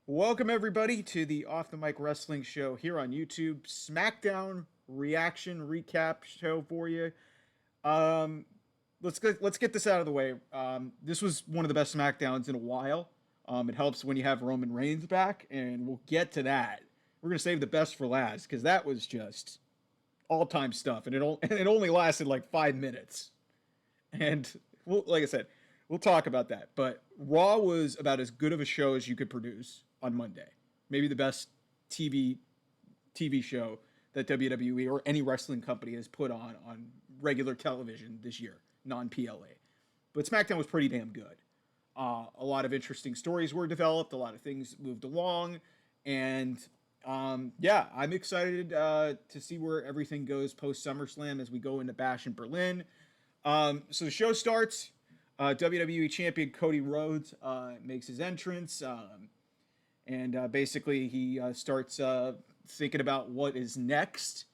Welcome everybody to the Off the Mic Wrestling Show here on YouTube. SmackDown reaction recap show for you. Um, let's get this out of the way. This was one of the best SmackDowns in a while. It helps when you have Roman Reigns back, and we'll get to that. We're gonna save the best for last because that was just all time stuff, and it only lasted like 5 minutes. And like I said, we'll talk about that. But Raw was about as good of a show as you could produce on Monday. Maybe the best TV TV show that WWE or any wrestling company has put on regular television this year, non PLA. But SmackDown was pretty damn good. A lot of interesting stories were developed. A lot of things moved along, and yeah, I'm excited to see where everything goes post SummerSlam as we go into Bash in Berlin. So the show starts. WWE Champion Cody Rhodes makes his entrance, and basically he starts thinking about what is next.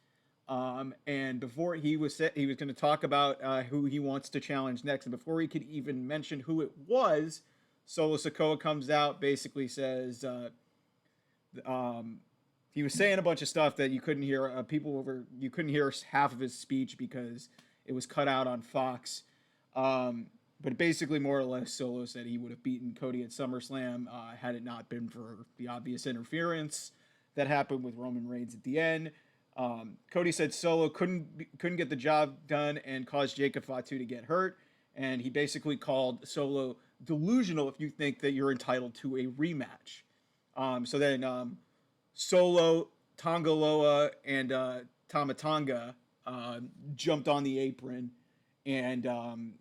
And before he was going to talk about who he wants to challenge next, and before he could even mention who it was, Solo Sikoa comes out, basically says he was saying a bunch of stuff that you couldn't hear. You couldn't hear half of his speech because it was cut out on Fox. But basically, more or less, Solo said he would have beaten Cody at SummerSlam had it not been for the obvious interference that happened with Roman Reigns at the end. Cody said Solo couldn't get the job done and caused Jacob Fatu to get hurt, and he basically called Solo delusional if you think that you're entitled to a rematch. So then Solo, Tongaloa, and Tamatanga jumped on the apron and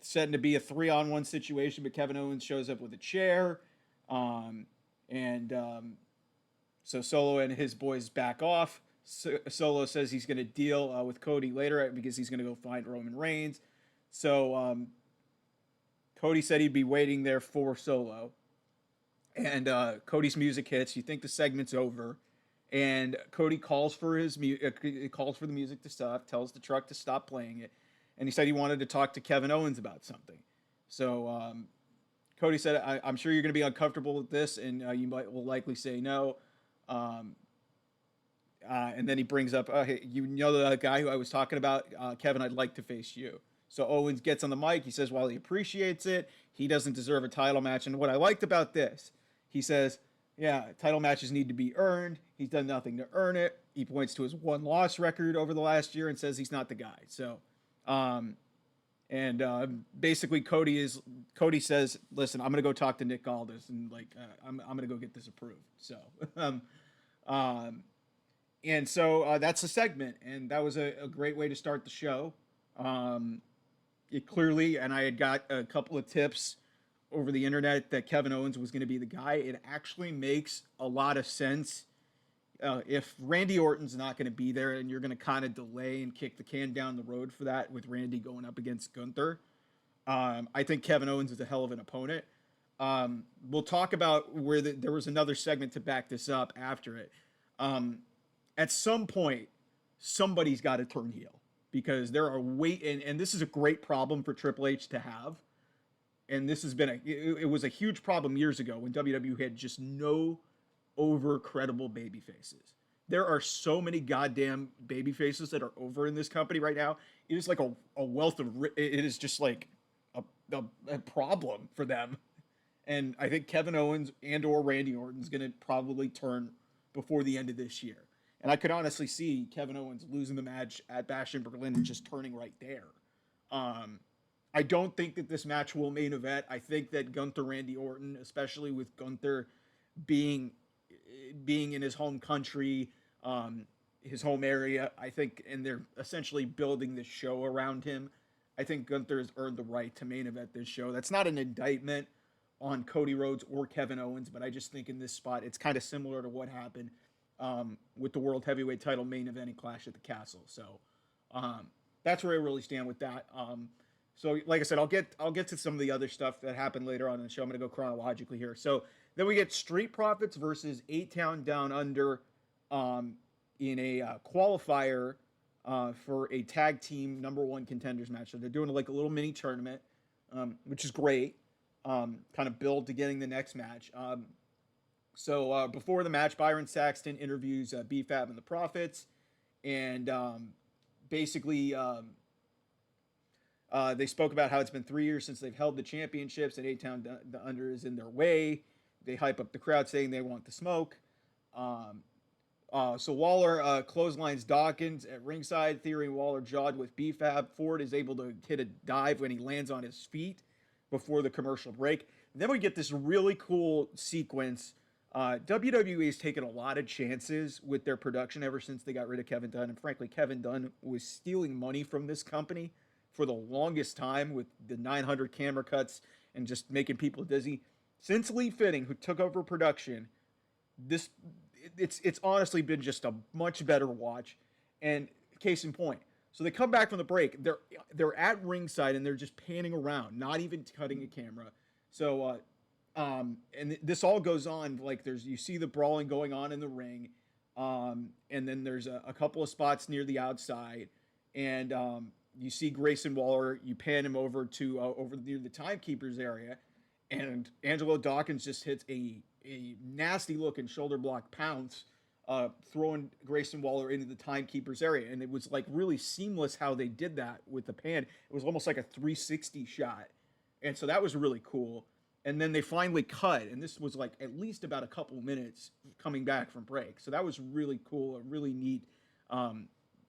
setting to be a 3-on-1 situation, but Kevin Owens shows up with a chair. And so Solo and his boys back off. Solo says he's going to deal with Cody later because he's going to go find Roman Reigns. So Cody said he'd be waiting there for Solo. And Cody's music hits. You think the segment's over. And Cody calls for calls for the music to stop, tells the truck to stop playing it, and he said he wanted to talk to Kevin Owens about something. So Cody said, I'm sure you're going to be uncomfortable with this, and will likely say no. And then he brings up, hey, you know the guy who I was talking about, Kevin, I'd like to face you. So Owens gets on the mic. He says, while he appreciates it, he doesn't deserve a title match. And what I liked about this, he says, yeah, title matches need to be earned. He's done nothing to earn it. He points to his one-loss record over the last year and says he's not the guy. So, basically Cody says, listen, I'm gonna go talk to Nick Aldis and I'm gonna go get this approved. So, and so that's a segment, and that was a great way to start the show. It clearly, and I had got a couple of tips over the internet that Kevin Owens was going to be the guy. It actually makes a lot of sense. If Randy Orton's not going to be there and you're going to kind of delay and kick the can down the road for that with Randy going up against Gunther, I think Kevin Owens is a hell of an opponent. We'll talk about where there was another segment to back this up after it. At some point, somebody's got to turn heel because there are and this is a great problem for Triple H to have. And this has been it was a huge problem years ago when WWE had just no over credible baby faces. There are so many goddamn baby faces that are over in this company right now. It is like a wealth of it is just like a problem for them. And I think Kevin Owens and or Randy Orton's going to probably turn before the end of this year. And I could honestly see Kevin Owens losing the match at Bash in Berlin and just turning right there. I don't think that this match will main event. I think that Gunther Randy Orton, especially with Gunther being in his home country, his home area, I think, and they're essentially building this show around him. I think Gunther has earned the right to main event this show. That's not an indictment on Cody Rhodes or Kevin Owens, but I just think in this spot, it's kind of similar to what happened with the World Heavyweight title main event and Clash at the Castle. So that's where I really stand with that. So, like I said, I'll get to some of the other stuff that happened later on in the show. I'm going to go chronologically here. So then we get Street Profits versus 8-Town Down Under in a qualifier for a tag team #1 contenders match. So they're doing like a little mini tournament, which is great. Kind of build to getting the next match. So before the match, Byron Saxton interviews BFAB and the Profits, and basically they spoke about how it's been 3 years since they've held the championships, and A-Town the Under is in their way. They hype up the crowd saying they want the smoke. Um, so Waller clotheslines Dawkins at ringside. Theory and Waller jawed with BFAB. Ford is able to hit a dive when he lands on his feet before the commercial break. And then we get this really cool sequence. WWE has taken a lot of chances with their production ever since they got rid of Kevin Dunn. And frankly, Kevin Dunn was stealing money from this company for the longest time with the 900 camera cuts and just making people dizzy. Since Lee Fitting, who took over production, this it's honestly been just a much better watch. And case in point, so they come back from the break. They're at ringside and they're just panning around, not even cutting a camera. So and this all goes on like you see the brawling going on in the ring, and then there's a couple of spots near the outside, and you see Grayson Waller. You pan him over to over near the timekeepers area, and Angelo Dawkins just hits a nasty looking shoulder block pounce, throwing Grayson Waller into the timekeepers area, and it was like really seamless how they did that with the pan. It was almost like a 360 shot, and so that was really cool. And then they finally cut, and this was like at least about a couple minutes coming back from break. So that was really cool, a really neat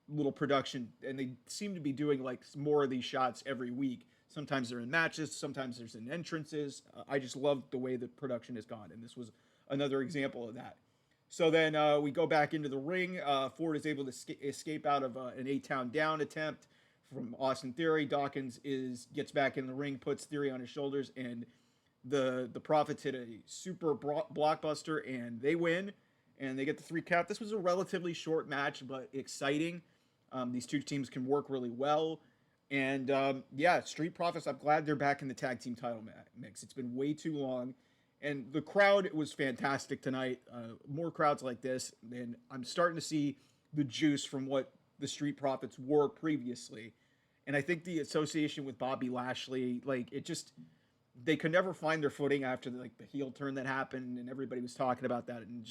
little production. And they seem to be doing like more of these shots every week. Sometimes they're in matches, sometimes there's in entrances. I just love the way the production has gone, and this was another example of that. So then we go back into the ring. Ford is able to escape out of an A-Town down attempt from Austin Theory. Dawkins gets back in the ring, puts Theory on his shoulders, and the Profits hit a super blockbuster, and they win, and they get the 3 count. This was a relatively short match, but exciting. These two teams can work really well. And yeah, Street Profits, I'm glad they're back in the tag team title mix. It's been way too long. And the crowd was fantastic tonight. More crowds like this. And I'm starting to see the juice from what the Street Profits were previously. And I think the association with Bobby Lashley, like they could never find their footing after the heel turn that happened. And everybody was talking about that. And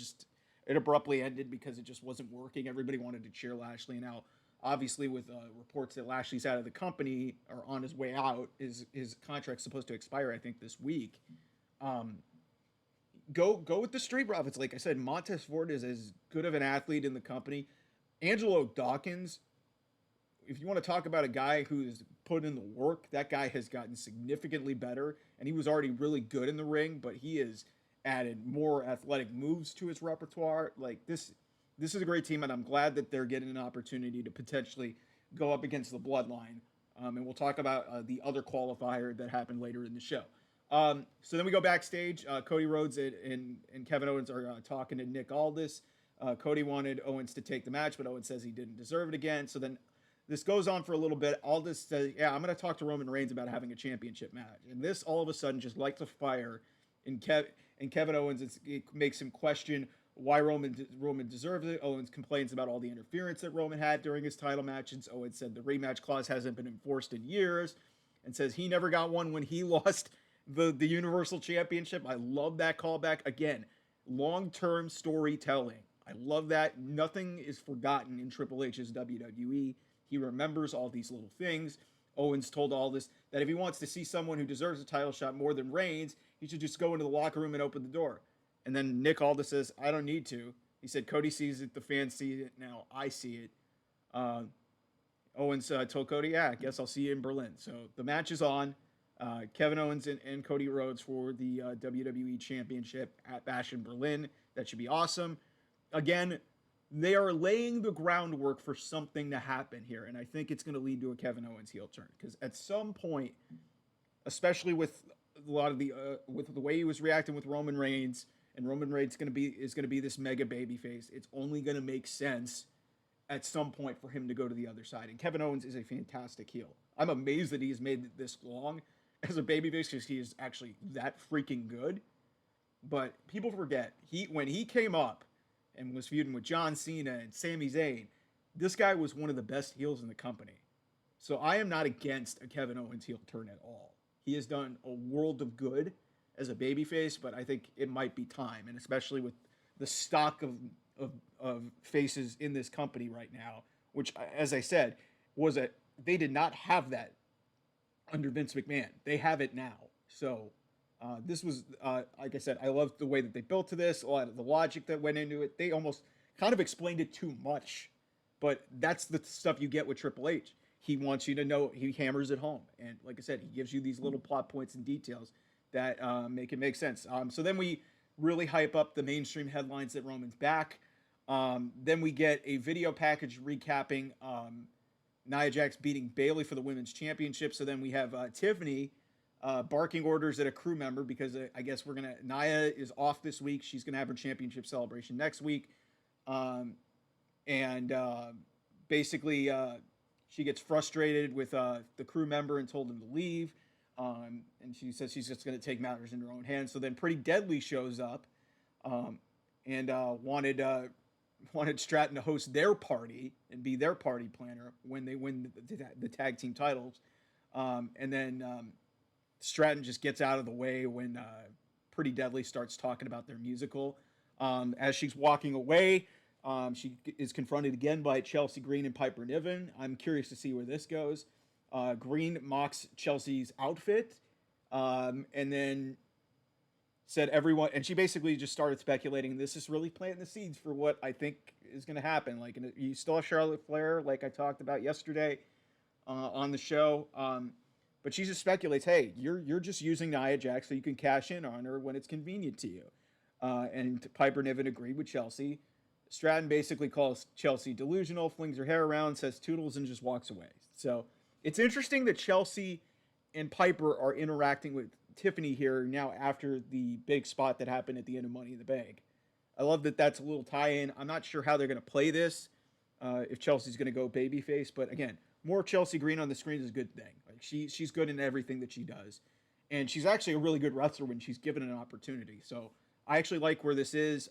it abruptly ended because it just wasn't working. Everybody wanted to cheer Lashley. Now, obviously, with reports that Lashley's out of the company or on his way out, his contract's supposed to expire, I think, this week. Go with the Street Profits. Like I said, Montez Ford is as good of an athlete in the company. Angelo Dawkins, if you want to talk about a guy who's put in the work, that guy has gotten significantly better, and he was already really good in the ring, but he has added more athletic moves to his repertoire. Like this is a great team, and I'm glad that they're getting an opportunity to potentially go up against the Bloodline. And we'll talk about the other qualifier that happened later in the show. So then we go backstage. Cody Rhodes and Kevin Owens are talking to Nick Aldis. Cody wanted Owens to take the match, but Owens says he didn't deserve it again. So then this goes on for a little bit. Aldis says, yeah, I'm going to talk to Roman Reigns about having a championship match. And this all of a sudden just lights a fire in Kevin Owens. It makes him question why Roman deserves it. Owens complains about all the interference that Roman had during his title matches. Owens said the rematch clause hasn't been enforced in years and says he never got one when he lost the Universal Championship. I love that callback. Again, long-term storytelling. I love that. Nothing is forgotten in Triple H's WWE. He remembers all these little things. Owens told Aldis that if he wants to see someone who deserves a title shot more than Reigns, he should just go into the locker room and open the door. And then Nick Aldis says, I don't need to. He said, Cody sees it, the fans see it, now I see it. Owens told Cody, yeah, I guess I'll see you in Berlin. So the match is on. Kevin Owens and Cody Rhodes for the WWE Championship at Bash in Berlin. That should be awesome. Again, they are laying the groundwork for something to happen here, and I think it's going to lead to a Kevin Owens heel turn. Because at some point, especially with a lot of with the way he was reacting with Roman Reigns, and Roman Reigns is going to be this mega babyface, it's only going to make sense at some point for him to go to the other side. And Kevin Owens is a fantastic heel. I'm amazed that he's made this long as a babyface because he is actually that freaking good. But people forget when he came up and was feuding with John Cena and Sami Zayn, this guy was one of the best heels in the company. So I am not against a Kevin Owens heel turn at all. He has done a world of good as a babyface, but I think it might be time, and especially with the stock of faces in this company right now, which, as I said, was a they did not have that under Vince McMahon. They have it now. So this was, like I said, I loved the way that they built to this, a lot of the logic that went into it. They almost kind of explained it too much, but that's the stuff you get with Triple H. He wants you to know, he hammers it home. And like I said, he gives you these little plot points and details that make it make sense. So then we really hype up the mainstream headlines that Roman's back. Then we get a video package recapping Nia Jax beating Bayley for the women's championship. So then we have Tiffany barking orders at a crew member because I guess Nia is off this week. She's going to have her championship celebration next week. Basically, she gets frustrated with the crew member and told him to leave. And she says she's just going to take matters in her own hands. So then Pretty Deadly shows up and wanted Stratton to host their party and be their party planner when they win the tag team titles. And then Stratton just gets out of the way when Pretty Deadly starts talking about their musical. As she's walking away, she is confronted again by Chelsea Green and Piper Niven. I'm curious to see where this goes. Green mocks Chelsea's outfit, and then said everyone, and she basically just started speculating. This is really planting the seeds for what I think is going to happen. Like, you still have Charlotte Flair, like I talked about yesterday on the show, but she just speculates, hey, you're just using Nia Jax so you can cash in on her when it's convenient to you. And Piper Niven agreed with Chelsea. Stratton basically calls Chelsea delusional, flings her hair around, says toodles, and just walks away. So it's interesting that Chelsea and Piper are interacting with Tiffany here now after the big spot that happened at the end of Money in the Bank. I love that that's a little tie-in. I'm not sure how they're going to play this, if Chelsea's going to go babyface. But again, more Chelsea Green on the screen is a good thing. Like she's good in everything that she does. And she's actually a really good wrestler when she's given an opportunity. So I actually like where this is.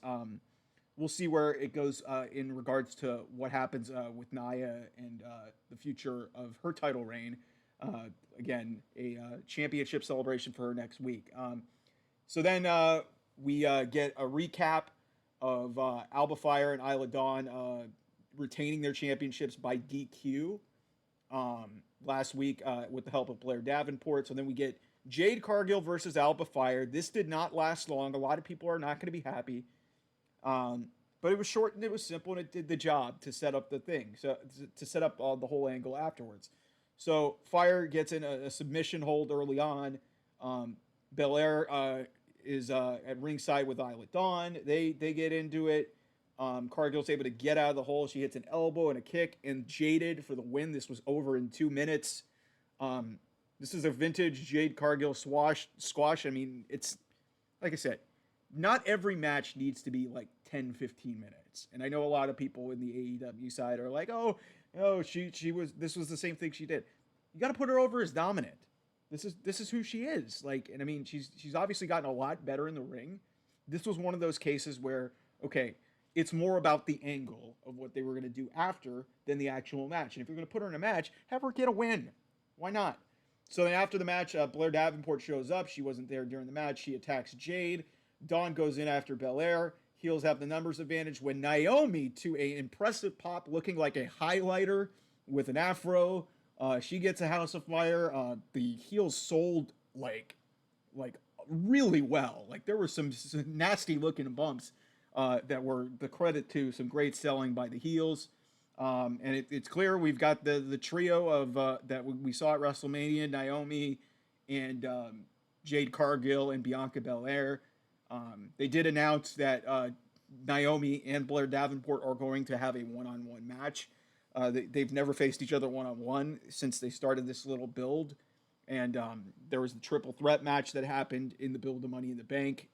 We'll see where it goes in regards to what happens with Nia and the future of her title reign. Again, a championship celebration for her next week. So then we get a recap of Alba Fire and Isla Dawn retaining their championships by DQ last week with the help of Blair Davenport. So then we get Jade Cargill versus Alba Fire. This did not last long. A lot of people are not going to be happy. But it was short and it was simple and it did the job to set up the thing. So to set up the whole angle afterwards. So Fire gets in a submission hold early on. Belair is at ringside with Isla Dawn. They get into it. Cargill's able to get out of the hole. She hits an elbow and a kick and Jaded for the win. This was over in 2 minutes. This is a vintage Jade Cargill squash. I mean, it's like I said, not every match needs to be like 10, 15 minutes. And I know a lot of people in the AEW side are like, oh, this was the same thing she did. You got to put her over as dominant. This is who she is. Like, and I mean, she's obviously gotten a lot better in the ring. This was one of those cases where, okay, it's more about the angle of what they were going to do after than the actual match. And if you're going to put her in a match, have her get a win. Why not? So then after the match, Blair Davenport shows up. She wasn't there during the match. She attacks Jade. Dawn goes in after Belair. Heels have the numbers advantage when Naomi, to an impressive pop, looking like a highlighter with an afro, she gets a House of Fire. The heels sold like really well. Like there were some nasty looking bumps that were the credit to some great selling by the heels. And it's clear we've got the trio of that we saw at WrestleMania: Naomi and Jade Cargill and Bianca Belair. They did announce that Naomi and Blair Davenport are going to have a one-on-one match. They've never faced each other one-on-one since they started this little build. And there was the triple threat match that happened in the build of Money in the Bank.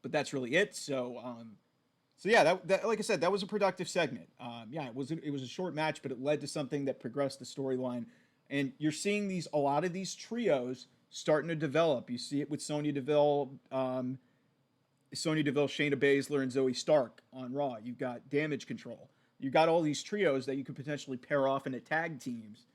But that's really it. So yeah, that like I said, that was a productive segment. Yeah, it was a short match, but it led to something that progressed the storyline. And you're seeing a lot of these trios starting to develop. You see it with Sonya Deville, Shayna Baszler, and Zoe Stark on Raw. You've got Damage Control. You've got all these trios that you could potentially pair off into tag teams.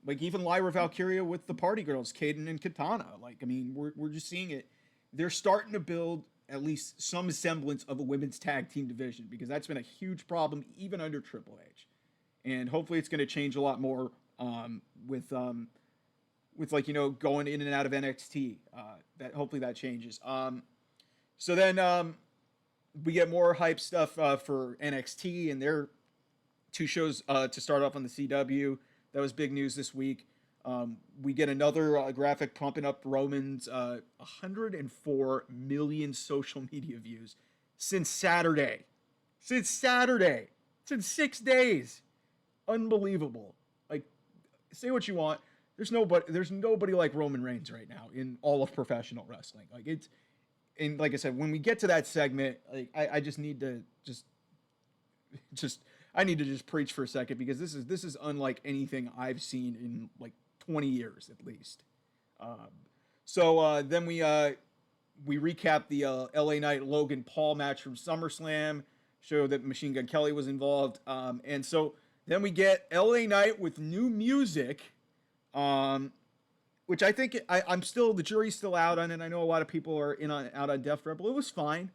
Like even Lyra Valkyria with the Party Girls, Kaden and Katana. Like, I mean, we're just seeing it. They're starting to build at least some semblance of a women's tag team division because that's been a huge problem even under Triple H. And hopefully it's going to change a lot more with like going in and out of NXT. That hopefully that changes. So then we get more hype stuff for NXT and their two shows to start off on the CW. That was big news this week. We get another graphic pumping up Roman's 104 million social media views since Saturday. Since 6 days. Unbelievable. Like, say what you want. There's nobody like Roman Reigns right now in all of professional wrestling. Like and like I said, when we get to that segment, like I just need to I need to just preach for a second because this is unlike anything I've seen in like 20 years at least. Then we recap the LA Knight Logan Paul match from SummerSlam, show that Machine Gun Kelly was involved, and so then we get LA Knight with new music, which I think I'm still, the jury's still out on it. I know a lot of people are out on Def Rebel. It was fine.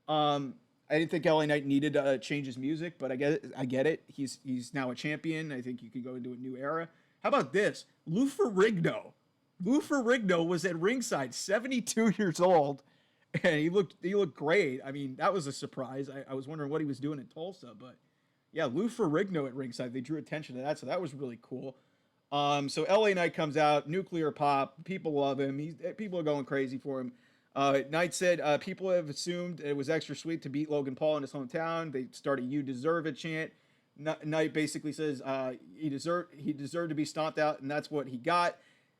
I didn't think LA Knight needed to change his music, but I get it. He's now a champion. I think you could go into a new era. How about this? Lou Ferrigno was at ringside, 72 years old, and he looked great. I mean, that was a surprise. I was wondering what he was doing in Tulsa, but yeah, Lou Ferrigno at ringside. They drew attention to that, so that was really cool. So LA Knight comes out, nuclear pop. People love him. People are going crazy for him. Knight said people have assumed it was extra sweet to beat Logan Paul in his hometown. They started "You deserve it" chant. Knight basically says he deserved to be stomped out, and that's what he got.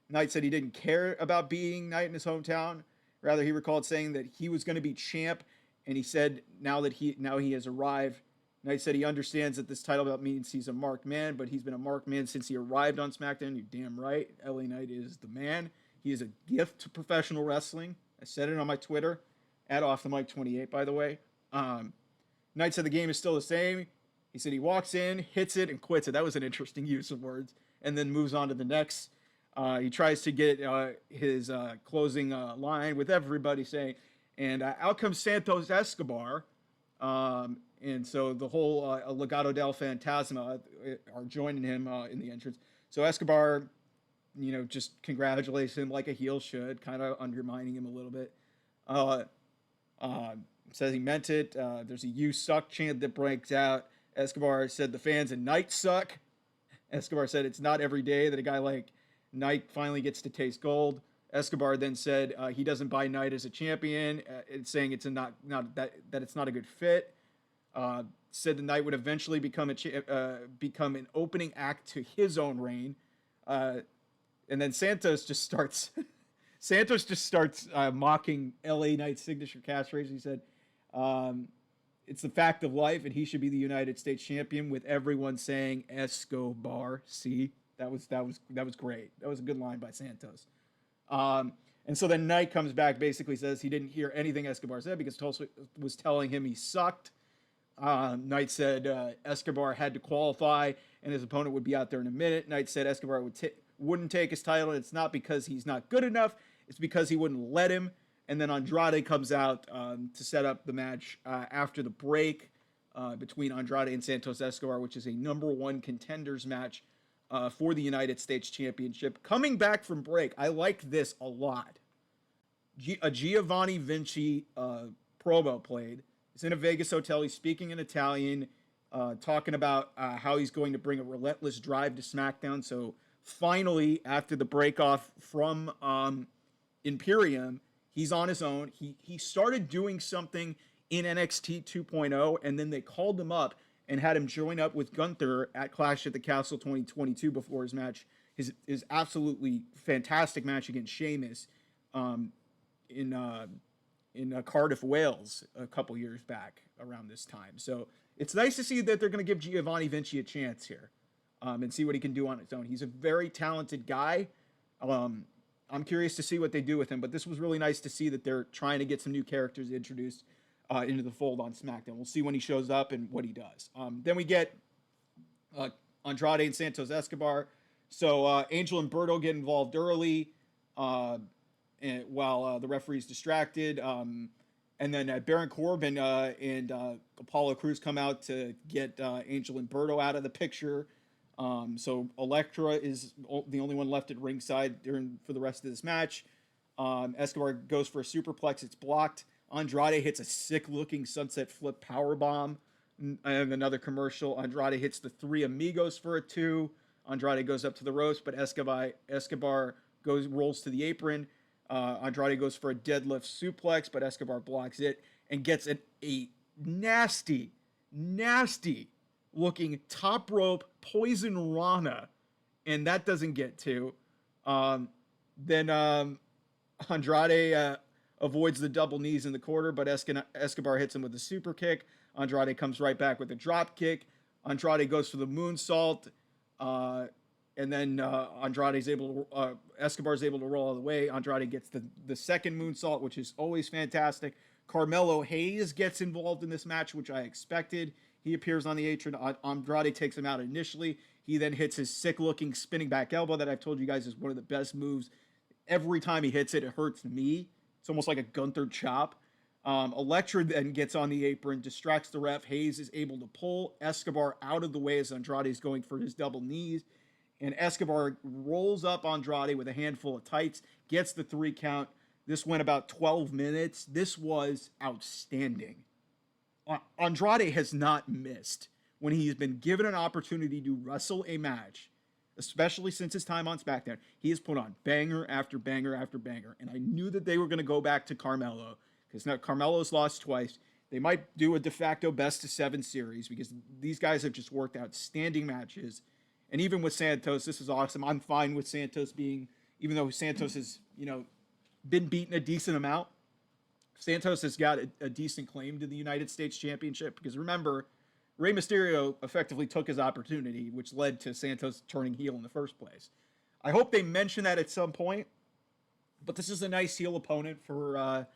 Knight said he didn't care about beating Knight in his hometown. Rather, he recalled saying that he was going to be champ, and he said now he has arrived. Knight said he understands that this title belt means he's a marked man, but he's been a marked man since he arrived on SmackDown. You're damn right. LA Knight is the man. He is a gift to professional wrestling. I said it on my Twitter, @OffTheMic28, by the way. Knight said the game is still the same. He said he walks in, hits it, and quits it. That was an interesting use of words. And then moves on to the next. He tries to get his closing line with everybody saying, and out comes Santos Escobar. And so the whole Legado del Fantasma are joining him in the entrance. So Escobar, just congratulates him like a heel should, kind of undermining him a little bit. Says he meant it. There's a "You suck" chant that breaks out. Escobar said the fans and Knight suck. Escobar said it's not every day that a guy like Knight finally gets to taste gold. Escobar then said he doesn't buy Knight as a champion, saying it's that it's not a good fit. Said the Knight would eventually become an opening act to his own reign. And then Santos just starts mocking LA Knight's signature catchphrase. He said, it's the fact of life, and he should be the United States champion, with everyone saying Escobar. See, that was great. That was a good line by Santos. And so then Knight comes back, basically says he didn't hear anything Escobar said because Tulsa was telling him he sucked. Knight said Escobar had to qualify and his opponent would be out there in a minute. Knight said Escobar wouldn't take his title. It's not because he's not good enough. It's because he wouldn't let him. And then Andrade comes out to set up the match after the break between Andrade and Santos Escobar, which is a #1 contenders match for the United States Championship. Coming back from break, I like this a lot. A Giovanni Vinci promo played. He's in a Vegas hotel. He's speaking in Italian, talking about how he's going to bring a relentless drive to SmackDown. So finally, after the break off from Imperium, he's on his own. He started doing something in NXT 2.0, and then they called him up and had him join up with Gunther at Clash at the Castle 2022 before his match, his absolutely fantastic match against Sheamus in Cardiff, Wales, a couple years back around this time. So it's nice to see that they're going to give Giovanni Vinci a chance here and see what he can do on his own. He's a very talented guy. I'm curious to see what they do with him, but this was really nice to see that they're trying to get some new characters introduced into the fold on SmackDown. We'll see when he shows up and what he does. Then we get Andrade and Santos Escobar So Angel and Berto get involved early, uh, and while the referee's distracted. And then Baron Corbin and Apollo Crews come out to get Angel and Berto out of the picture. So Elektra is the only one left at ringside for the rest of this match. Escobar goes for a superplex. It's blocked. Andrade hits a sick-looking sunset flip power bomb. And another commercial. Andrade hits the Three Amigos for a 2. Andrade goes up to the ropes, but Escobar rolls to the apron. Andrade goes for a deadlift suplex, but Escobar blocks it and gets a nasty, nasty looking top rope poison rana, and that doesn't get to. Then Andrade avoids the double knees in the quarter, but Escobar hits him with a super kick. Andrade comes right back with a drop kick. Andrade goes for the moonsault. And then Escobar's able to roll out of the way. Andrade gets the second moonsault, which is always fantastic. Carmelo Hayes gets involved in this match, which I expected. He appears on the apron. Andrade takes him out initially. He then hits his sick-looking spinning back elbow that I've told you guys is one of the best moves. Every time he hits it, it hurts me. It's almost like a Gunther chop. Elektra then gets on the apron, distracts the ref. Hayes is able to pull Escobar out of the way as Andrade is going for his double knees. And Escobar rolls up Andrade with a handful of tights, gets the 3 count. This went about 12 minutes. This was outstanding. Andrade has not missed when he's been given an opportunity to wrestle a match, especially since his time on SmackDown. He has put on banger after banger after banger. And I knew that they were going to go back to Carmelo, because now Carmelo's lost twice. They might do a de facto best-of-7 series, because these guys have just worked outstanding matches. And even with Santos, this is awesome. I'm fine with Santos being, even though Santos has, been beaten a decent amount, Santos has got a decent claim to the United States Championship, because remember, Rey Mysterio effectively took his opportunity, which led to Santos turning heel in the first place. I hope they mention that at some point, but this is a nice heel opponent for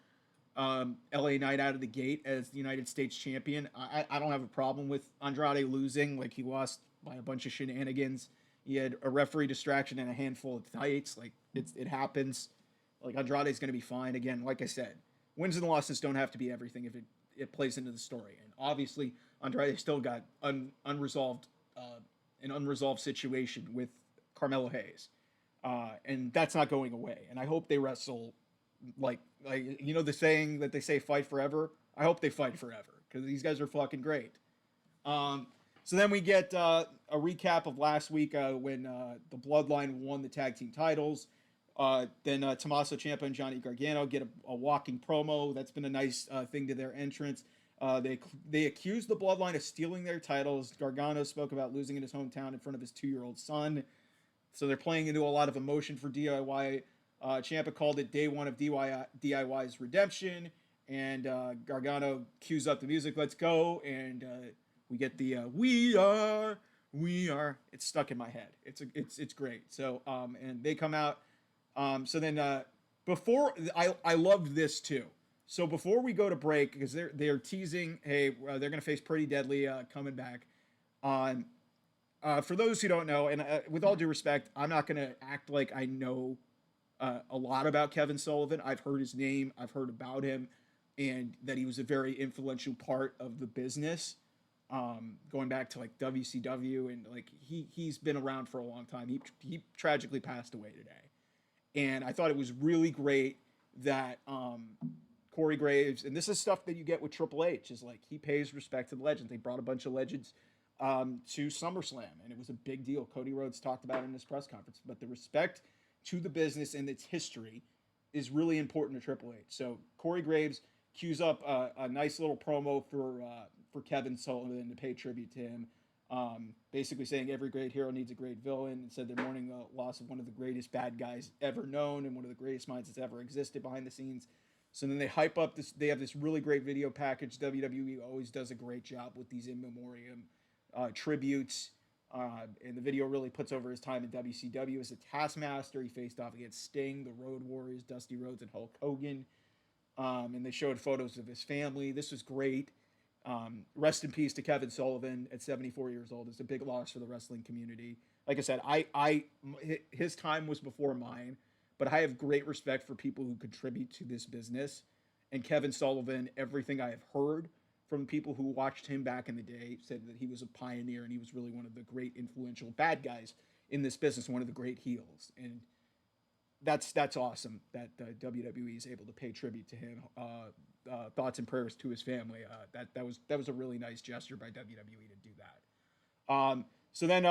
LA Knight out of the gate as the United States Champion. I don't have a problem with Andrade losing. Like, he lost by a bunch of shenanigans. He had a referee distraction and a handful of tights. Like, it happens. Like, Andrade's going to be fine. Again, like I said, wins and losses don't have to be everything if it plays into the story. And obviously, Andrade still got an unresolved situation with Carmelo Hayes. And that's not going away. And I hope they wrestle like the saying that they say, fight forever. I hope they fight forever, because these guys are fucking great. So then we get a recap of last week when the Bloodline won the tag team titles. Then Tommaso Ciampa and Johnny Gargano get a walking promo. That's been a nice thing to their entrance. They accused the Bloodline of stealing their titles. Gargano spoke about losing in his hometown in front of his 2-year-old son. So they're playing into a lot of emotion for DIY. Ciampa called it day one of DIY's redemption, and Gargano cues up the music, let's go, and we get the we are. It's stuck in my head. It's great. So and they come out. So then before I loved this too. So before we go to break, because they're teasing, hey, they're gonna face Pretty Deadly coming back. For those who don't know, and with all due respect, I'm not gonna act like I know a lot about Kevin Sullivan. I've heard his name, I've heard about him, and that he was a very influential part of the business, going back to like WCW, and like he's been around for a long time. He tragically passed away today, and I thought it was really great that Corey Graves, and this is stuff that you get with Triple H, is like he pays respect to the legends. They brought a bunch of legends to SummerSlam, and it was a big deal. Cody Rhodes talked about it in his press conference, but the respect to the business and its history is really important to Triple H. So Corey Graves cues up a nice little promo for Kevin Sullivan to pay tribute to him, basically saying every great hero needs a great villain, and said they're mourning the loss of one of the greatest bad guys ever known and one of the greatest minds that's ever existed behind the scenes. So then they hype up this. They have this really great video package. WWE always does a great job with these in memoriam tributes. And the video really puts over his time in WCW as a Taskmaster. He faced off against Sting, the Road Warriors, Dusty Rhodes, and Hulk Hogan. And they showed photos of his family. This was great. Rest in peace to Kevin Sullivan at 74 years old. It's a big loss for the wrestling community. like I said, his time was before mine, but I have great respect for people who contribute to this business. And Kevin Sullivan, everything I have heard from people who watched him back in the day, said that he was a pioneer and he was really one of the great influential bad guys in this business, one of the great heels. And that's awesome that WWE is able to pay tribute to him. Thoughts and prayers to his family. That was a really nice gesture by WWE to do that. So then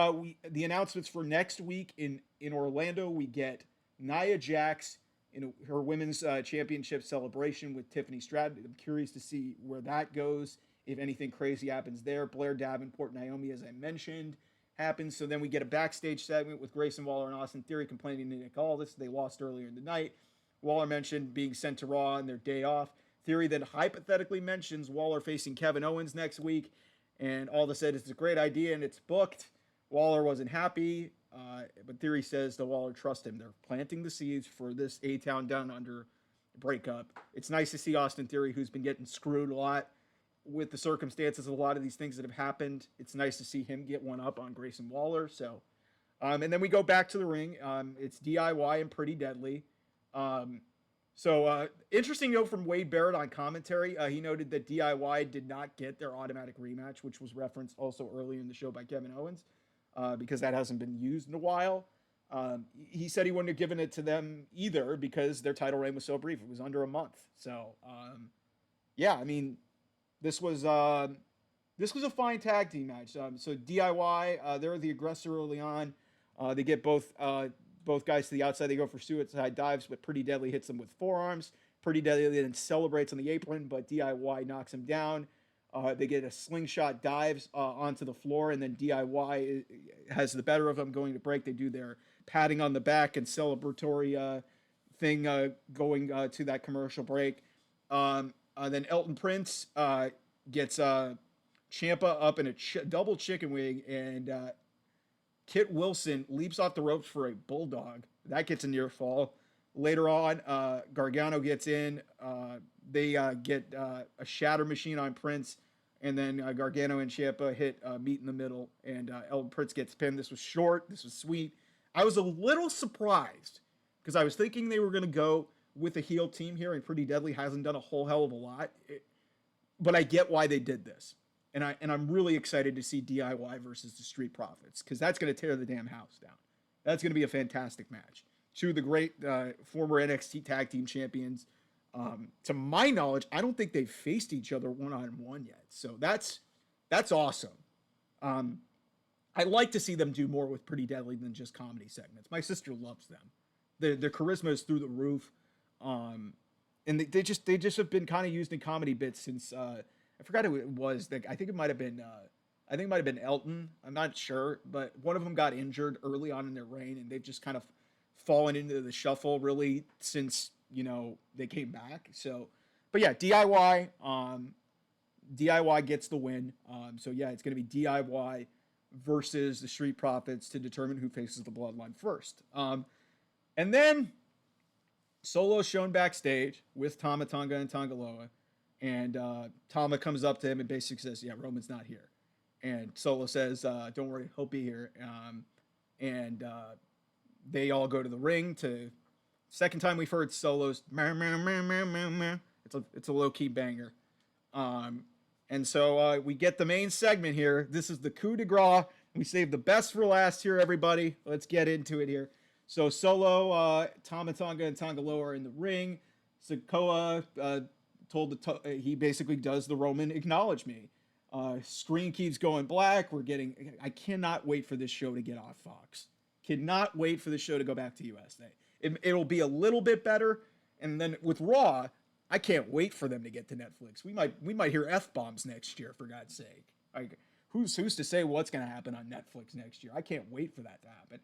the announcements for next week in Orlando, we get Nia Jax in her women's championship celebration with Tiffany Stratton. I'm curious to see where that goes. If anything crazy happens there, Blair Davenport, Naomi, as I mentioned, happens. So then we get a backstage segment with Grayson Waller and Austin Theory complaining to Nick Aldis. They lost earlier in the night. Waller mentioned being sent to Raw on their day off. Theory then hypothetically mentions Waller facing Kevin Owens next week. And Aldis said it's a great idea and it's booked. Waller wasn't happy, but Theory says that Waller trusts him. They're planting the seeds for this A-Town Down Under breakup. It's nice to see Austin Theory, who's been getting screwed a lot with the circumstances of a lot of these things that have happened. It's nice to see him get one up on Grayson Waller. So, and then we go back to the ring. It's DIY and Pretty Deadly. Interesting note from Wade Barrett on commentary. He noted that DIY did not get their automatic rematch, which was referenced also earlier in the show by Kevin Owens, because that hasn't been used in a while. He said he wouldn't have given it to them either because their title reign was so brief. It was under a month. So, yeah, I mean, this was a fine tag team match. So DIY, they're the aggressor early on. They get both guys to the outside. They go for suicide dives, but Pretty Deadly hits them with forearms. Pretty Deadly then celebrates on the apron, but DIY knocks him down. They get a slingshot dives onto the floor, and then DIY has the better of them going to break. They do their patting on the back and celebratory thing going to that commercial break. Then Elton Prince gets Ciampa up in a double chicken wing, and Kit Wilson leaps off the ropes for a bulldog. That gets a near fall. Later on, Gargano gets in. They get a shatter machine on Prince, and then Gargano and Ciampa hit meet in the middle, and Elton Prince gets pinned. This was short. This was sweet. I was a little surprised because I was thinking they were going to go with a heel team here, and Pretty Deadly hasn't done a whole hell of a lot. But I get why they did this. And I'm really excited to see DIY versus the Street Profits, because that's going to tear the damn house down. That's going to be a fantastic match. Two of the great former NXT Tag Team Champions. To my knowledge, I don't think they've faced each other one-on-one yet. So that's awesome. I'd like to see them do more with Pretty Deadly than just comedy segments. My sister loves them. Their charisma is through the roof. And they just have been kind of used in comedy bits since I forgot who it was. I think it might have been Elton. I'm not sure, but one of them got injured early on in their reign, and they've just kind of fallen into the shuffle really since they came back. So, but yeah, DIY gets the win. So yeah, it's going to be DIY versus the Street Profits to determine who faces the Bloodline first. And then Solo's shown backstage with Tama Tonga and Tongaloa. And Tama comes up to him and basically says, yeah, Roman's not here. And Solo says, don't worry, he'll be here. And they all go to the ring to... Second time we've heard Solo's... It's a low-key banger. And so we get the main segment here. This is the coup de grace. We saved the best for last here, everybody. Let's get into it here. So Solo, Tama Tonga, and Tongaloa are in the ring. Sikoa... he basically does the Roman acknowledge me. Screen keeps going black. I cannot wait for this show to get off Fox. Cannot wait for the show to go back to USA. It'll be a little bit better. And then with Raw, I can't wait for them to get to Netflix. We might hear F-bombs next year, for God's sake. Like, who's to say what's going to happen on Netflix next year? I can't wait for that to happen.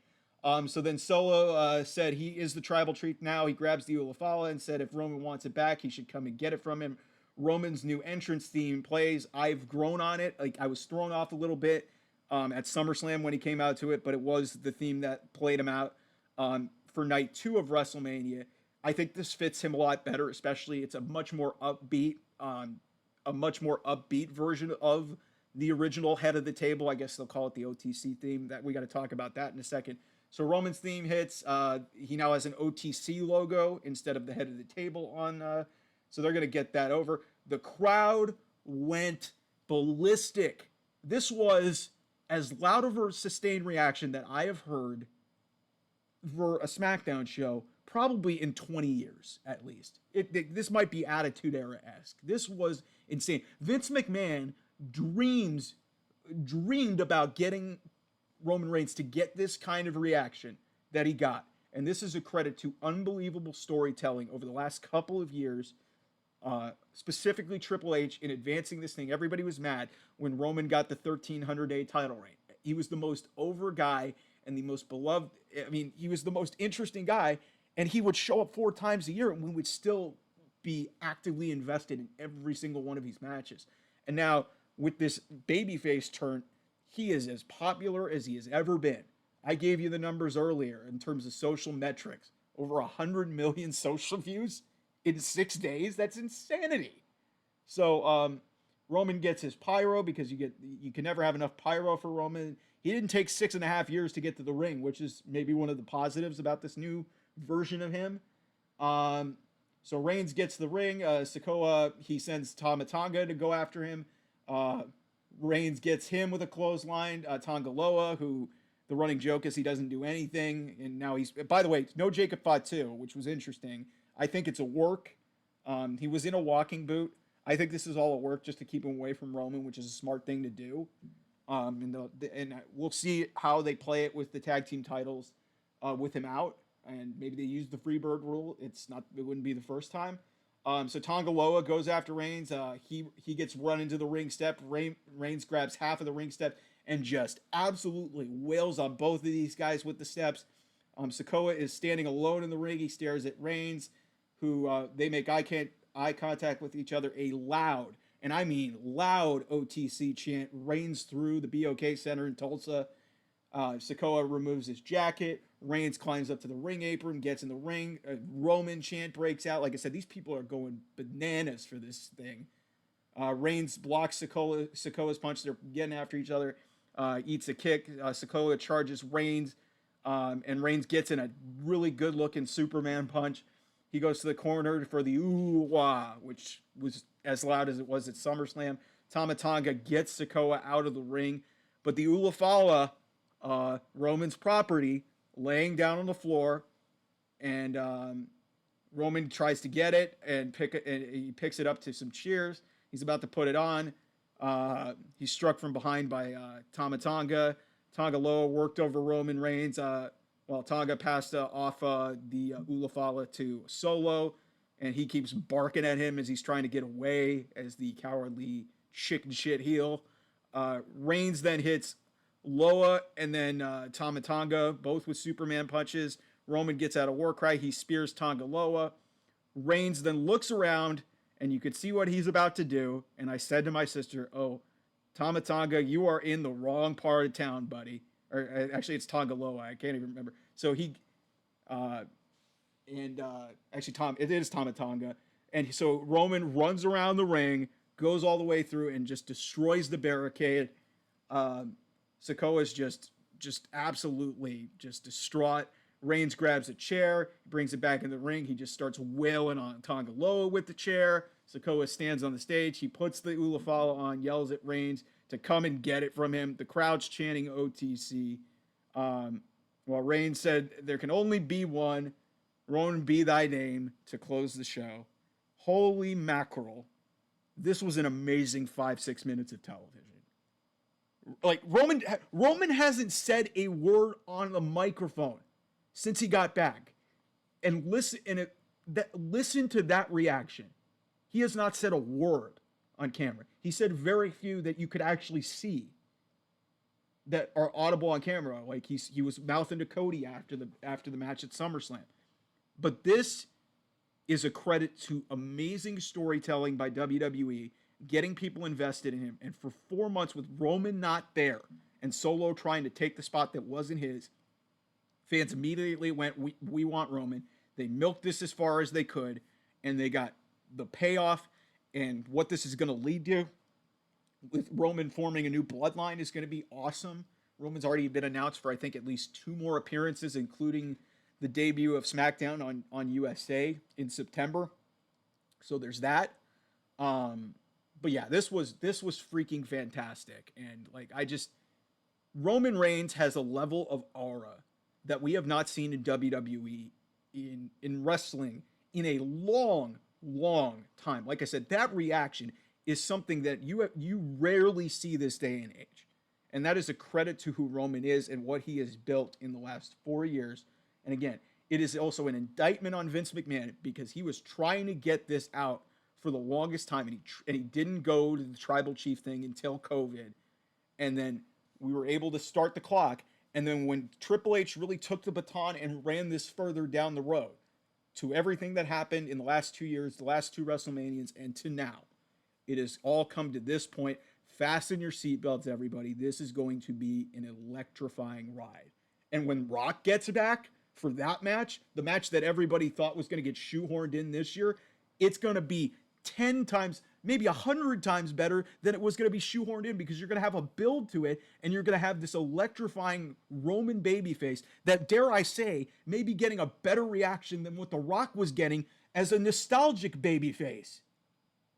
So then Solo said he is the tribal chief now. He grabs the Ulafala and said if Roman wants it back, he should come and get it from him. Roman's new entrance theme plays. I've grown on it. Like, I was thrown off a little bit at SummerSlam when he came out to it, but it was the theme that played him out for night 2 of WrestleMania. I think this fits him a lot better, especially it's a much more upbeat version of the original head of the table. I guess they'll call it the OTC theme. That we got to talk about that in a second. So Roman's theme hits. He now has an OTC logo instead of the head of the table on. So they're gonna get that over. The crowd went ballistic. This was as loud of a sustained reaction that I have heard for a SmackDown show probably in 20 years at least. This might be Attitude Era-esque. This was insane. Vince McMahon dreamed about getting Roman Reigns to get this kind of reaction that he got. And this is a credit to unbelievable storytelling over the last couple of years, specifically Triple H in advancing this thing. Everybody was mad when Roman got the 1,300-day title reign. He was the most over guy and the most beloved. I mean, he was the most interesting guy, and he would show up 4 times a year, and we would still be actively invested in every single one of these matches. And now, with this babyface turn, he is as popular as he has ever been. I gave you the numbers earlier in terms of social metrics. Over 100 million social views in 6 days. That's insanity. So Roman gets his pyro because you can never have enough pyro for Roman. He didn't take 6.5 years to get to the ring, which is maybe one of the positives about this new version of him. So Reigns gets the ring. Sikoa, he sends Tama Tonga to go after him. Reigns gets him with a clothesline. Tonga Loa, who the running joke is he doesn't do anything. And now he's, by the way, no Jacob Fatu, which was interesting. I think it's a work. He was in a walking boot. I think this is all a work just to keep him away from Roman, which is a smart thing to do. And we'll see how they play it with the tag team titles with him out. And maybe they use the Freebird rule. It wouldn't be the first time. So Tonga Loa goes after Reigns. He gets run into the ring step. Reigns grabs half of the ring step and just absolutely wails on both of these guys with the steps. Sikoa is standing alone in the ring. He stares at Reigns, who they make eye contact with each other. A loud, and I mean loud, OTC chant reigns through the BOK Center in Tulsa. Sikoa removes his jacket. Reigns climbs up to the ring apron, gets in the ring. A Roman chant breaks out. Like I said, these people are going bananas for this thing. Reigns blocks Sikoa's punch. They're getting after each other. Eats a kick. Sikoa charges Reigns, and Reigns gets in a really good-looking Superman punch. He goes to the corner for the ooh-wah, which was as loud as it was at SummerSlam. Tama Tonga gets Sikoa out of the ring, but the Ulafala, Roman's property, laying down on the floor, and Roman tries to get it and he picks it up to some cheers. He's about to put it on. He's struck from behind by Tama Tonga. Tonga Loa worked over Roman Reigns while Tonga passed off the Ulafala to Solo, and he keeps barking at him as he's trying to get away as the cowardly chicken shit heel. Reigns then hits Loa and then Tama Tonga, both with Superman punches. Roman gets out a war cry. He spears Tonga Loa. Reigns then looks around, and you could see what he's about to do. And I said to my sister, "Oh, Tama Tonga, you are in the wrong part of town, buddy." Or actually, it's Tonga Loa. I can't even remember. So he, actually, it is Tama Tonga. And so Roman runs around the ring, goes all the way through, and just destroys the barricade. Sikoa is just absolutely just distraught. Reigns grabs a chair, brings it back in the ring. He just starts wailing on Tonga Loa with the chair. Sikoa stands on the stage. He puts the Ulafala on, yells at Reigns to come and get it from him. The crowd's chanting OTC. While Reigns said, "There can only be one. Roman, be thy name," to close the show. Holy mackerel. This was an amazing 5-6 minutes of television. Like, Roman hasn't said a word on the microphone since he got back. And listen to that reaction. He has not said a word on camera. He said very few that you could actually see that are audible on camera. Like he was mouthing to Cody after the match at SummerSlam. But this is a credit to amazing storytelling by WWE, getting people invested in him. And for 4 months with Roman not there and Solo trying to take the spot that wasn't his, fans immediately went, we want Roman. They milked this as far as they could, and they got the payoff and what this is going to lead to. with Roman forming a new bloodline is going to be awesome. Roman's already been announced for, I think, at least 2 more appearances, including the debut of SmackDown on USA in September. So there's that. But yeah, this was freaking fantastic, and like Roman Reigns has a level of aura that we have not seen in WWE in wrestling in a long time. Like I said, that reaction is something that you rarely see this day and age. And that is a credit to who Roman is and what he has built in the last 4 years. And again, it is also an indictment on Vince McMahon because he was trying to get this out for the longest time, and he didn't go to the tribal chief thing until COVID. And then we were able to start the clock. And then when Triple H really took the baton and ran this further down the road to everything that happened in the last 2 years, the last 2 WrestleManias, and to now, it has all come to this point. Fasten your seatbelts, everybody. This is going to be an electrifying ride. And when Rock gets back for that match, the match that everybody thought was going to get shoehorned in this year, it's going to be 10 times, maybe 100 times better than it was going to be shoehorned in, because you're going to have a build to it, and you're going to have this electrifying Roman babyface that, dare I say, may be getting a better reaction than what The Rock was getting as a nostalgic babyface.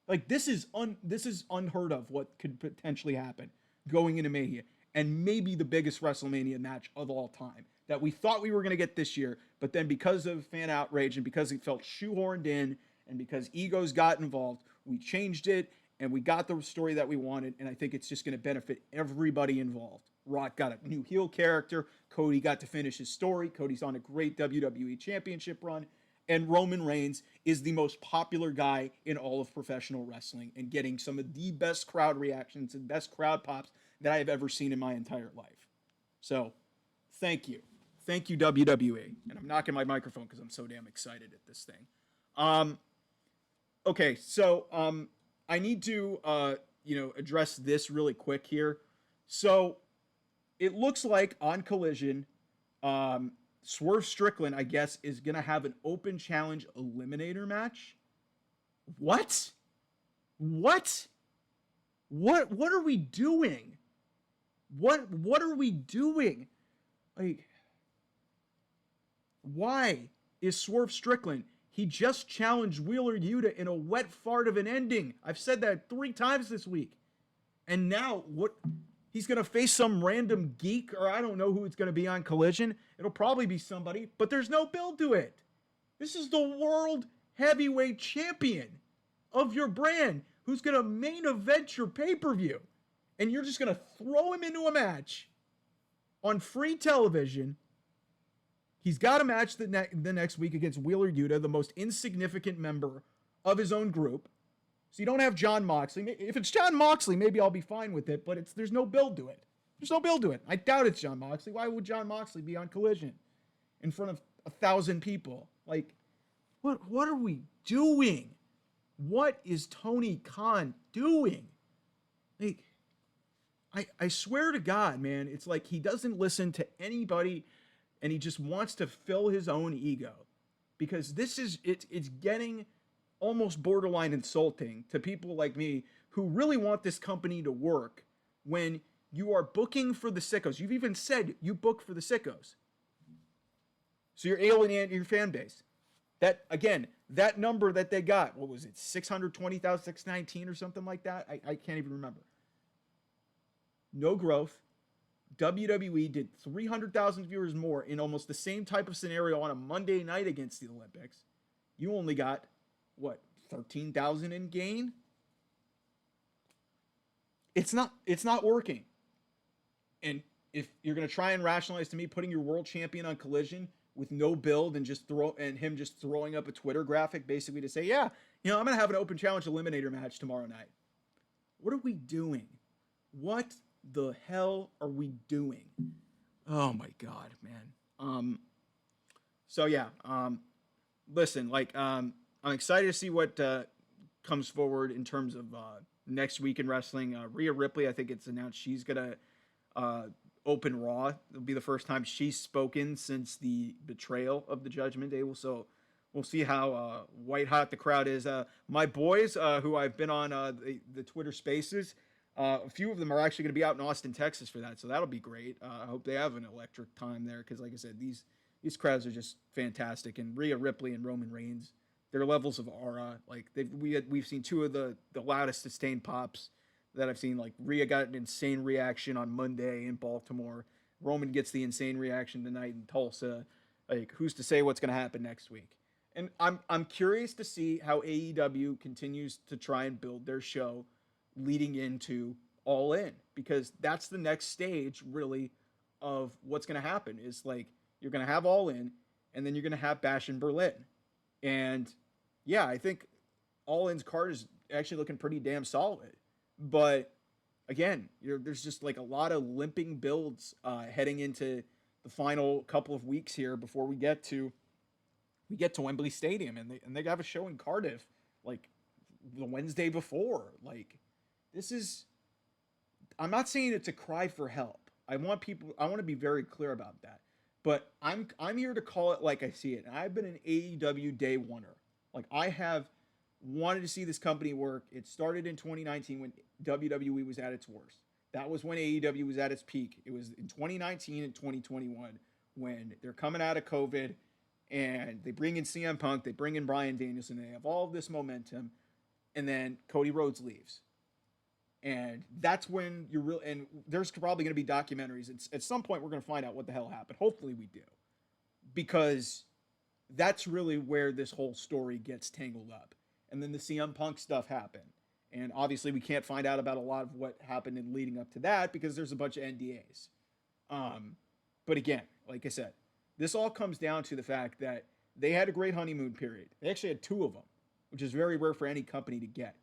Like, this is unheard of what could potentially happen going into Mania, and maybe the biggest WrestleMania match of all time that we thought we were going to get this year, but then because of fan outrage and because it felt shoehorned in and because egos got involved, we changed it and we got the story that we wanted, and I think it's just going to benefit everybody involved. Rock got a new heel character. Cody got to finish his story. Cody's on a great WWE Championship run. And Roman Reigns is the most popular guy in all of professional wrestling and getting some of the best crowd reactions and best crowd pops that I have ever seen in my entire life. So, thank you. Thank you, WWE. And I'm knocking my microphone because I'm so damn excited at this thing. Okay, so I need to address this really quick here. So, it looks like on Collision, Swerve Strickland, I guess, is going to have an open challenge eliminator match. What? What are we doing? What are we doing? Like, why is Swerve Strickland? He just challenged Wheeler Yuta in a wet fart of an ending. I've said that 3 times this week. And now, what? He's going to face some random geek, or I don't know who it's going to be on Collision. It'll probably be somebody, but there's no build to it. This is the world heavyweight champion of your brand who's going to main event your pay-per-view. And you're just going to throw him into a match on free television. He's got a match the next week against Wheeler Yuta, the most insignificant member of his own group. So you don't have Jon Moxley. If it's Jon Moxley, maybe I'll be fine with it, but there's no build to it. There's no build to it. I doubt it's Jon Moxley. Why would Jon Moxley be on Collision in front of 1,000 people? Like, what are we doing? What is Tony Khan doing? Like, I swear to God, man, it's like he doesn't listen to anybody and he just wants to fill his own ego. Because it's getting almost borderline insulting to people like me who really want this company to work when you are booking for the sickos. You've even said you book for the sickos. So you're alienating your fan base. That, again, that number that they got, what was it, 620,000, 619 or something like that? I can't even remember. No growth. WWE did 300,000 viewers more in almost the same type of scenario on a Monday night against the Olympics. You only got what, 13,000 in gain? It's not working. And if you're going to try and rationalize to me putting your world champion on Collision with no build and him just throwing up a Twitter graphic basically to say, yeah, I'm going to have an open challenge eliminator match tomorrow night. What are we doing? What the hell are we doing? Oh my God, man. Listen, I'm excited to see what comes forward in terms of next week in wrestling. Rhea Ripley, I think it's announced she's going to open Raw. It'll be the first time she's spoken since the betrayal of the Judgment Day. So we'll see how white hot the crowd is. My boys, who I've been on the Twitter Spaces, A few of them are actually going to be out in Austin, Texas for that, so that'll be great. I hope they have an electric time there because, like I said, these crowds are just fantastic. And Rhea Ripley and Roman Reigns, their levels of aura, like we've seen two of the loudest sustained pops that I've seen. Like Rhea got an insane reaction on Monday in Baltimore. Roman gets the insane reaction tonight in Tulsa. Like, who's to say what's going to happen next week? And I'm curious to see how AEW continues to try and build their show leading into All In, because that's the next stage really of what's going to happen. Is like you're going to have All In, and then you're going to have Bash in Berlin. And yeah, I think All In's card is actually looking pretty damn solid. But again, there's just like a lot of limping builds heading into the final couple of weeks here before we get to Wembley Stadium, and they have a show in Cardiff like the Wednesday before. Like, this is, I'm not saying it's a cry for help. I want to be very clear about that. But I'm here to call it like I see it. And I've been an AEW day oneer. Like, I have wanted to see this company work. It started in 2019 when WWE was at its worst. That was when AEW was at its peak. It was in 2019 and 2021 when they're coming out of COVID and they bring in CM Punk, they bring in Bryan Danielson, they have all of this momentum, and then Cody Rhodes leaves. And that's when you're real. And there's probably going to be documentaries. At some point, we're going to find out what the hell happened. Hopefully, we do, because that's really where this whole story gets tangled up. And then the CM Punk stuff happened, and obviously, we can't find out about a lot of what happened in leading up to that because there's a bunch of NDAs. But again, like I said, this all comes down to the fact that they had a great honeymoon period. They actually had two of them, which is very rare for any company to get.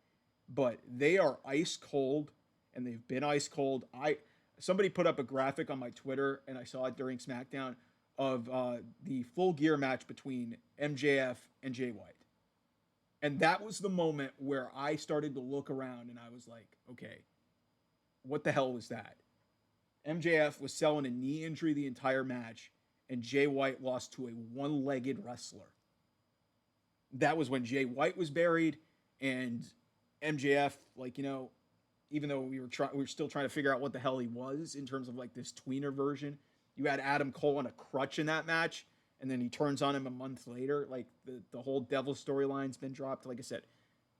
But they are ice cold, and they've been ice cold. Somebody put up a graphic on my Twitter, and I saw it during SmackDown, of the Full Gear match between MJF and Jay White. And that was the moment where I started to look around, and I was like, okay, what the hell was that? MJF was selling a knee injury the entire match, and Jay White lost to a one-legged wrestler. That was when Jay White was buried, and MJF, like, even though we were still trying to figure out what the hell he was in terms of like this tweener version. You had Adam Cole on a crutch in that match, and then he turns on him a month later. Like, the whole Devil storyline's been dropped. Like I said,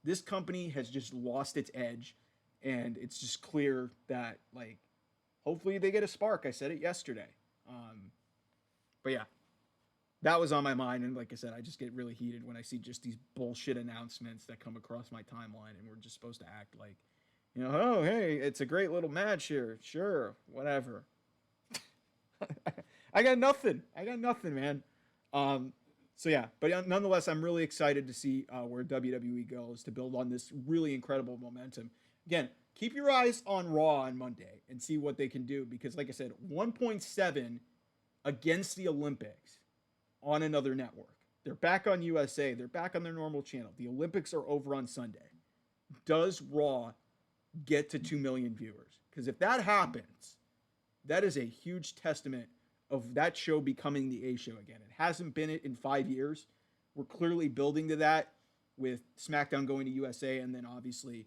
this company has just lost its edge, and it's just clear that, like, hopefully they get a spark. I said it yesterday. But yeah, that was on my mind, and like I said, I just get really heated when I see just these bullshit announcements that come across my timeline, and we're just supposed to act like, oh, hey, it's a great little match here. Sure, whatever. I got nothing, man. So yeah, but nonetheless, I'm really excited to see where WWE goes to build on this really incredible momentum. Again, keep your eyes on Raw on Monday and see what they can do, because like I said, 1.7 against the Olympics on another network. They're back on USA. They're back on their normal channel. The Olympics are over on Sunday. Does Raw get to 2 million viewers? Because if that happens, that is a huge testament of that show becoming the A show again. It hasn't been it in 5 years. We're clearly building to that with SmackDown going to USA, and then obviously,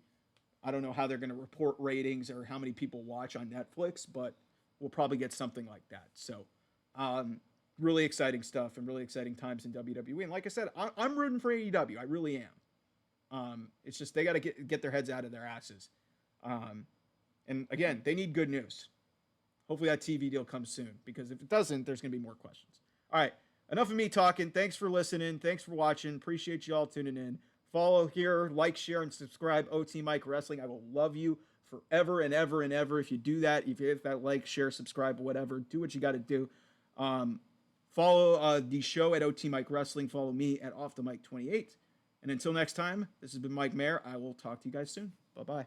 I don't know how they're going to report ratings or how many people watch on Netflix, but we'll probably get something like that. So, really exciting stuff and really exciting times in WWE. And like I said, I'm rooting for AEW. I really am. It's just they got to get their heads out of their asses. And again, they need good news. Hopefully that TV deal comes soon, because if it doesn't, there's going to be more questions. All right, enough of me talking. Thanks for listening. Thanks for watching. Appreciate you all tuning in. Follow here, like, share, and subscribe. OT Mike Wrestling. I will love you forever and ever and ever if you do that. If you hit that like, share, subscribe, whatever, do what you got to do. Follow the show at OT Mike Wrestling. Follow me at Off the Mic 28. And until next time, this has been Mike Mayer. I will talk to you guys soon. Bye-bye.